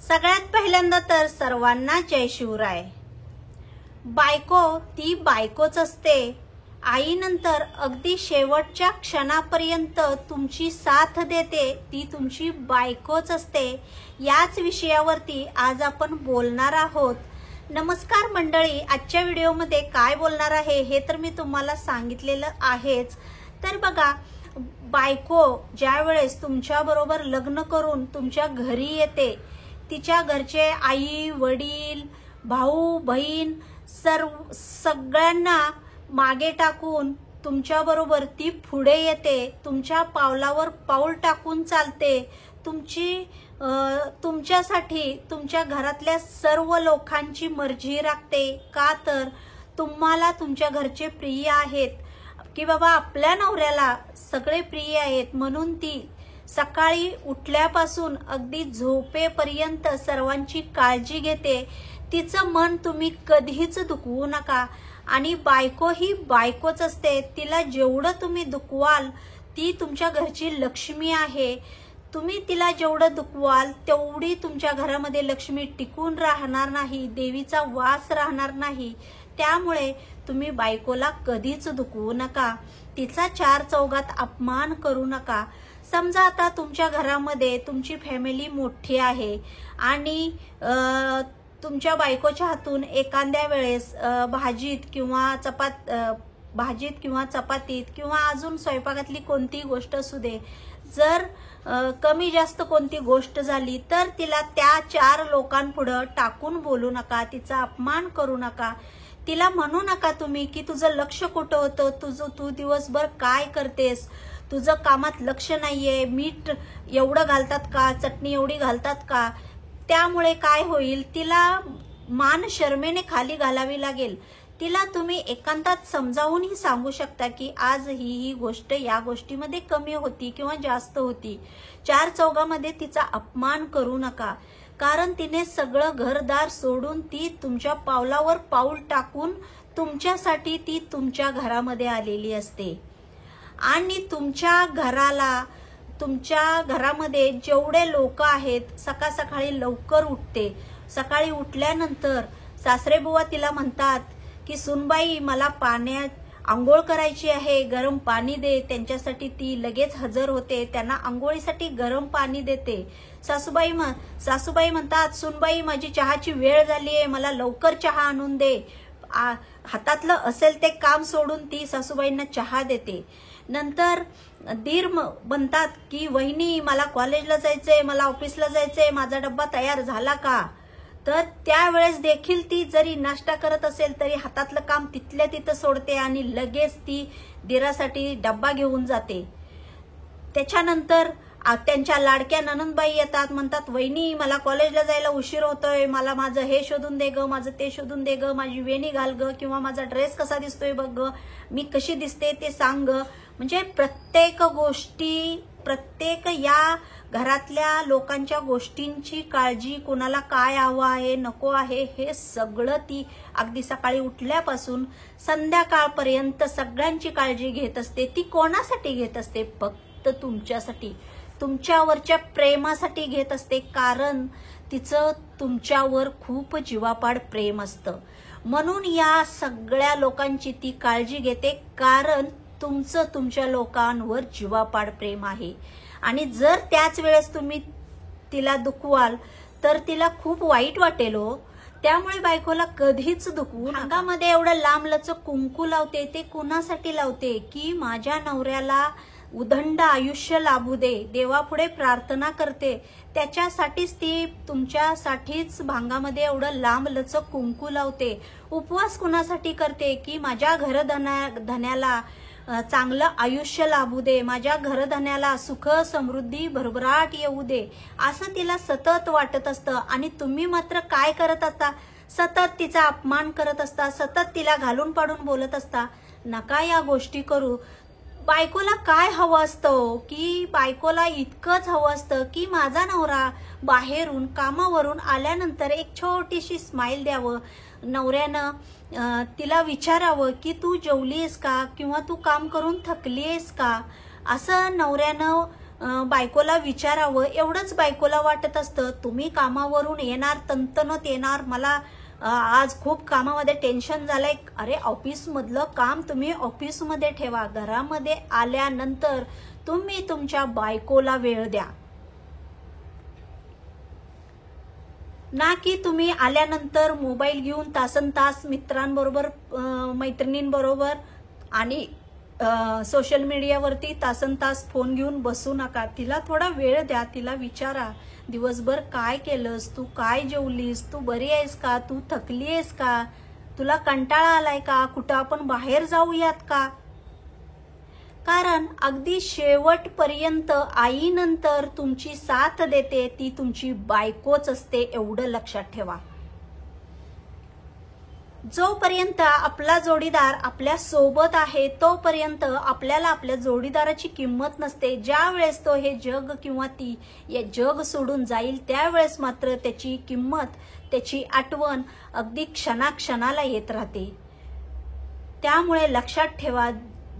सगळ्यात पहिल्यांदा तर सर्वांना जय शिवराय। बायको ती बायकोच असते। आईनंतर अगदी शेवटच्या क्षणापर्यंत तुमची साथ देते ती तुमची बायकोच असते। याच विषयावरती आज आपण बोलणार आहोत। नमस्कार मंडळी, आजच्या व्हिडिओमध्ये काय बोलणार आहे हे तर मी तुम्हाला सांगितलेलं आहेच। तर बघा, बायको ज्या वेळेस तुमच्या बरोबर लग्न करून तुमच्या घरी येते, तिच्या घरचे आई वडील भाऊ बहीण सगळ्यांना मागे टाकून तुमच्या बरोबर ती पुढे येते, तुमच्या पावलावर पाऊल टाकून चालते। तुमच्यासाठी तुमच्या घरातल्या सर्व लोकांची मर्जी राखते। का तर तुम्हाला तुमच्या घरचे प्रिय आहेत की बाबा आपल्या नवऱ्याला सगळे प्रिय आहेत, म्हणून ती सकाळी उठल्यापासून अगदी झोपेपर्यंत सर्वांची काळजी घेते। तिचं मन तुम्ही कधीच दुखवू नका। आणि बायको ही बायकोच असते, तिला जेवढं तुम्ही दुखवाल ती तुमच्या घरची लक्ष्मी आहे। तुम्ही तिला जेवढं दुखवाल तेवढी तुमच्या घरामध्ये लक्ष्मी टिकून राहणार नाही, देवीचा वास राहणार नाही। त्यामुळे तुम्ही बायकोला कधीच दुखवू नका, तिचा चार चौघात अपमान करू नका। समजा आता तुमच्या घरामध्ये तुमची फॅमिली मोठी आहे आणि तुमच्या बायकोच्या हातून एखाद्या वेळेस भाजीत किंवा चपातीत किंवा अजून स्वयंपाकातली कोणती गोष्ट असू दे, जर कमी जास्त कोणती गोष्ट झाली तर तिला त्या चार लोकांपुढे टाकून बोलू नका, तिचा अपमान करू नका। तिला म्हणू नका तुम्ही की तुझं लक्ष कुठं होतं, तू दिवसभर काय करतेस, तुझं कामात लक्ष नाहीये, मीठ एवढं घालतात का, चटणी एवढी घालतात का। त्यामुळे काय होईल, तिला मान शर्मेने खाली घालावी लागेल। तिला तुम्ही एकांतात समजावूनही सांगू शकता की आज ही गोष्ट या गोष्टीमध्ये कमी होती किंवा जास्त होती। चार चौघामध्ये तिचा अपमान करू नका, कारण तिने सगळं घरदार सोडून ती तुमच्या पावलावर पाऊल टाकून तुमच्यासाठी ती तुमच्या घरामध्ये आलेली असते। आणि तुमच्या घरामध्ये जेवढे लोक आहेत, सकाळी लवकर उठते। सकाळी उठल्यानंतर सासरेबुवा तिला म्हणतात की सुनबाई मला पाण्यात आंघोळ करायची आहे, गरम पाणी दे। त्यांच्यासाठी ती लगेच हजर होते, त्यांना आंघोळीसाठी गरम पाणी देते। सासूबाई म्हणतात सुनबाई माझी चहाची वेळ झाली आहे, मला लवकर चहा आणून दे। हातातलं असेल ते काम सोडून ती सासूबाईंना चहा देते। नंतर दीर म्हणतात की वहिनी मला कॉलेजला जायचंय, मला ऑफिसला जायचंय, माझा डब्बा तयार झाला का। तर त्यावेळेस देखील ती जरी नाश्ता करत असेल तरी हातातलं काम तिथल्या तिथं सोडते आणि लगेच ती दीरासाठी डब्बा घेऊन जाते। त्याच्यानंतर त्यांच्या लाडक्या ननंदबाई येतात, म्हणतात वहिनी मला कॉलेजला जायला उशीर होतोय, मला माझं हे शोधून दे ग, माझं ते शोधून दे ग, माझी वेणी घाल ग, किंवा माझा ड्रेस कसा दिसतोय बघ ग, मी कशी दिसते ते सांग ग। म्हणजे प्रत्येक या घरातल्या लोकांच्या गोष्टींची काळजी, कोणाला काय हवं आहे नको आहे हे सगळं ती अगदी सकाळी उठल्यापासून संध्याकाळपर्यंत सगळ्यांची काळजी घेत असते। ती कोणासाठी घेत असते, फक्त तुमच्यासाठी, तुमच्यावरच्या प्रेमासाठी घेत असते, कारण तिचं तुमच्यावर खूप जीवापाड प्रेम असतं। म्हणून या सगळ्या लोकांची ती काळजी घेते, कारण तुमचं तुमच्या लोकांवर जीवापाड प्रेम आहे। आणि जर त्याच वेळेस तुम्ही तिला दुखवाल तर तिला खूप वाईट वाटेल हो। त्यामुळे बायकोला कधीच दुखवू नका। अंगामध्ये एवढं लांबलचक कुंकू लावते, ते कुणासाठी लावते की माझ्या नवऱ्याला उदंड आयुष्य लाभू दे, देवापुढे प्रार्थना करते, त्याच्यासाठीच ती तुमच्यासाठीच भांगामध्ये एवढं लांबलचक कुंकू लावते। उपवास कुणासाठी करते की माझ्या घरधन्याला चांगलं आयुष्य लाभू दे, माझ्या घरधन्याला सुख समृद्धी भरभराट येऊ दे, असं तिला सतत वाटत असतं। आणि तुम्ही मात्र काय करत असता, सतत तिचा अपमान करत असता, सतत तिला घालून पाडून बोलत असता। नका या गोष्टी करू। बायकोला काय हवं असतं की बायकोला इतकंच हवं असतं की माझा नवरा बाहेरून कामावरून आल्यानंतर एक छोटीशी स्माइल द्यावं, नवऱ्यानं तिला विचारावं की तू जेवलीस का, किंवा तू काम करून थकलीस का, असं नवऱ्यानं बायकोला विचारावं एवढंच बायकोला वाटत असतं. तुम्ही कामावरून येणार, तंतनत येणार, मला आज खूप कामामध्ये टेन्शन झालंय. अरे ऑफिसमधलं काम तुम्ही ऑफिसमध्ये ठेवा. घरामध्ये आल्यानंतर तुम्ही तुमच्या बायकोला वेळ द्या, ना की तुम्ही आल्यानंतर मोबाईल घेऊन तासनतास मित्रांबरोबर, मैत्रिणींबरोबर आणि सोशल मीडियावरती तासनतास फोन घेऊन बसू नका. तिला थोडा वेळ द्या. तिला विचारा, दिवसभर काय केलंस, तू काय जेवलीस, तू बरी आहेस का, तू थकली आहेस का, तुला कंटाळा आलाय का, कुठं आपण बाहेर जाऊयात का. कारण अगदी शेवटपर्यंत आईनंतर तुमची साथ देते ती तुमची बायकोच असते, एवढं लक्षात ठेवा. जोपर्यंत आपला जोडीदार आपल्या सोबत आहे तोपर्यंत आपल्याला आपल्या जोडीदाराची किंमत नसते. ज्या वेळेस तो हे जग किंवा ती हे जग सोडून जाईल त्यावेळेस मात्र त्याची किंमत, त्याची आठवण अगदी क्षणाक्षणाला येत राहते. त्यामुळे लक्षात ठेवा,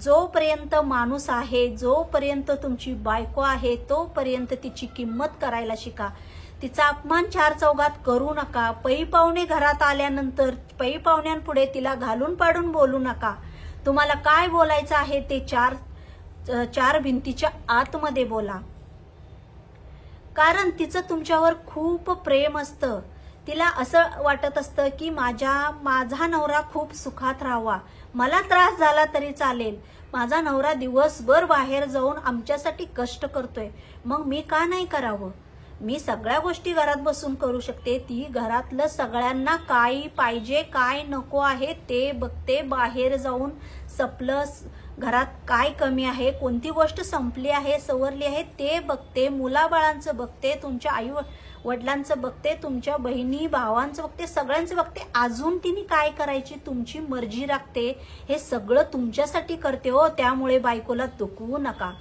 जोपर्यंत माणूस आहे, जोपर्यंत तुमची बायको आहे तोपर्यंत तिची किंमत करायला शिका. तिचा अपमान चार चौघात करू नका. पै पाहुणे घरात आल्यानंतर पै पाहुण्यांपुढे तिला घालून पाडून बोलू नका. तुम्हाला काय बोलायचं आहे ते चार भिंतीच्या आतमध्ये बोला. कारण तिचं तुमच्यावर खूप प्रेम असतं. तिला असं वाटत असतं की माझा नवरा खूप सुखात राहावा, मला त्रास झाला तरी चालेल, माझा नवरा दिवसभर बाहेर जाऊन आमच्यासाठी कष्ट करतोय, मग मी का नाही करावं. मी सगळ्या गोष्टी घरात बसून करू शकते. ती घरातलं सगळ्यांना काय पाहिजे काय नको आहे ते बघते. बाहेर जाऊन सपलं, घरात काय कमी आहे, कोणती गोष्ट संपली आहे, सवरली आहे ते बघते. मुलाबाळांचं बघते, तुमच्या आई वडिलांचं बघते, तुमच्या बहिणी भावांचं बघते, सगळ्यांचं बघते. अजून तिने काय करायची तुमची मर्जी राखते. हे सगळं तुमच्यासाठी करते हो. त्यामुळे बायकोला दुखवू नका.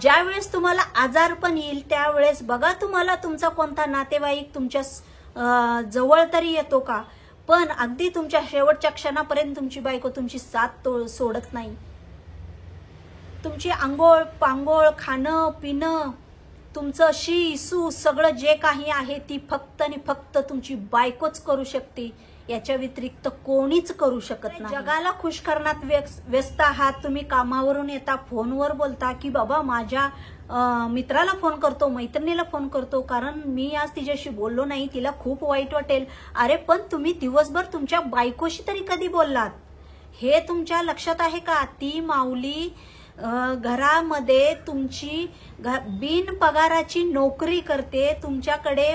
ज्या वेळेस तुम्हाला आजारपण येईल त्यावेळेस बघा तुम्हाला तुमचा कोणता नातेवाईक तुमच्या जवळ तरी येतो का. पण अगदी तुमच्या शेवटच्या क्षणापर्यंत तुमची बायको तुमची साथ सोडत नाही. तुमची आंघोळ पांघोळ, खाणं पिणं, तुमचं शी सू सगळं जे काही आहे ती फक्त आणि फक्त तुमची बायकोच करू शकते. याच्या व्यतिरिक्त कोणीच करू शकत नाही. जगाला खुश करण्यात व्यस्त आहात. तुम्ही कामावरून येता, फोनवर बोलता की बाबा माझ्या मित्राला फोन करतो, मैत्रिणीला फोन करतो, कारण मी आज तिच्याशी बोललो नाही, तिला खूप वाईट वाटेल. अरे पण तुम्ही दिवसभर तुमच्या बायकोशी तरी कधी बोललात, हे तुमच्या लक्षात आहे का. ती माऊली घरामध्ये तुमची बिन पगाराची नोकरी करते, तुमच्याकडे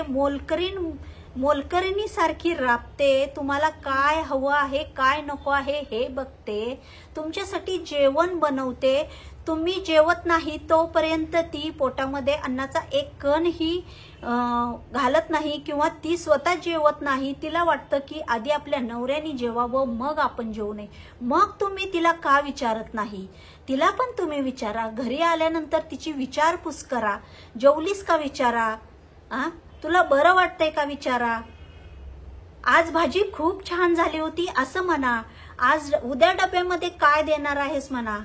मोलकरणीसारखी राबते, तुम्हाला काय हवं आहे काय नको आहे हे बघते, तुमच्यासाठी जेवण बनवते. तुम्ही जेवत नाही तोपर्यंत ती पोटामध्ये अन्नाचा एक कणही घालत नाही किंवा ती स्वतः जेवत नाही. तिला वाटतं की आधी आपल्या नवऱ्याने जेवावं मग आपण जेवू नये. मग तुम्ही तिला का विचारत नाही. तिला पण तुम्ही विचारा. घरी आल्यानंतर तिची विचारपूस करा. जेवलीस का विचारा. तुला बरं वाटतंय का विचारा. आज भाजी खूप छान झाली होती असं म्हणा. उद्या डब्यामध्ये काय देणार आहेस म्हणा.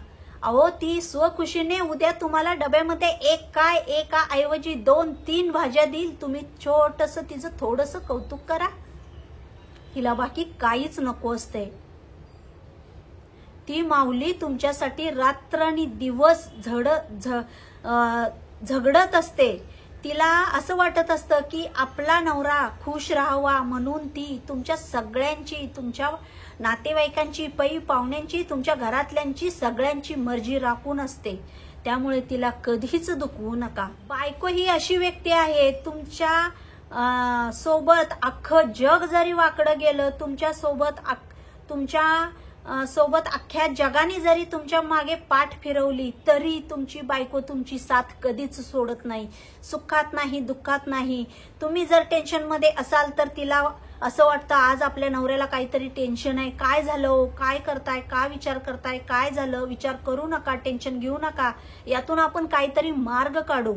अहो ती स्वखुशीने उद्या तुम्हाला डब्यामध्ये एका ऐवजी 2-3 भाज्या देईल. तुम्ही छोटस तिचं थोडस कौतुक करा. तिला बाकी काहीच नको असते. ती माऊली तुमच्यासाठी रात्र आणि दिवस झगडत असते. तिला असं वाटत असतं की आपला नवरा खुश राहावा म्हणून ती तुमच्या सगळ्यांची, तुमच्या नातेवाईकांची, पै पाहुण्यांची, तुमच्या घरातल्यांची सगळ्यांची मर्जी राखून असते. त्यामुळे तिला कधीच दुखवू नका. बायको ही अशी व्यक्ती आहे, तुमच्या सोबत अख्खं जग जरी वाकडं गेलं, तुमच्या सोबत अख्ख्या जगाने जरी तुमच्या मागे पाठ फिरवली तरी तुमची बायको तुमची साथ कधीच सोडत नाही. सुखात नाही, दुःखात नाही. तुम्ही जर टेन्शनमध्ये असाल तर तिला असं वाटतं आज आपल्या नवऱ्याला काहीतरी टेन्शन आहे, काय झालं, काय करताय, काय विचार करताय, काय झालं. विचार करू नका, टेन्शन घेऊ नका. यातून आपण काहीतरी मार्ग काढू.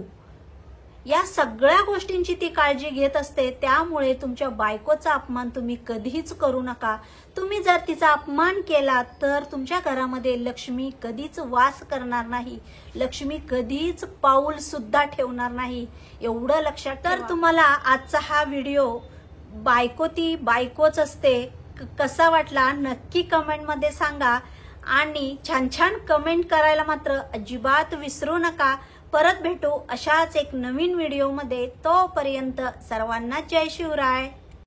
या सगळ्या गोष्टींची ती काळजी घेत असते. त्यामुळे तुमच्या बायकोचा अपमान तुम्ही कधीच करू नका. तुम्ही जर तिचा अपमान केला तर तुमच्या घरामध्ये लक्ष्मी कधीच वास करणार नाही, लक्ष्मी कधीच पाऊल सुद्धा ठेवणार नाही, एवढं लक्षात ठेवा. तर तुम्हाला आजचा हा व्हिडिओ बायको ती बायकोच असते कसा वाटला नक्की कमेंटमध्ये सांगा आणि छान छान कमेंट करायला मात्र अजिबात विसरू नका. परत भेटू अशाच एक नवीन व्हिडिओमध्ये. तोपर्यंत सर्वांना जय शिवराय.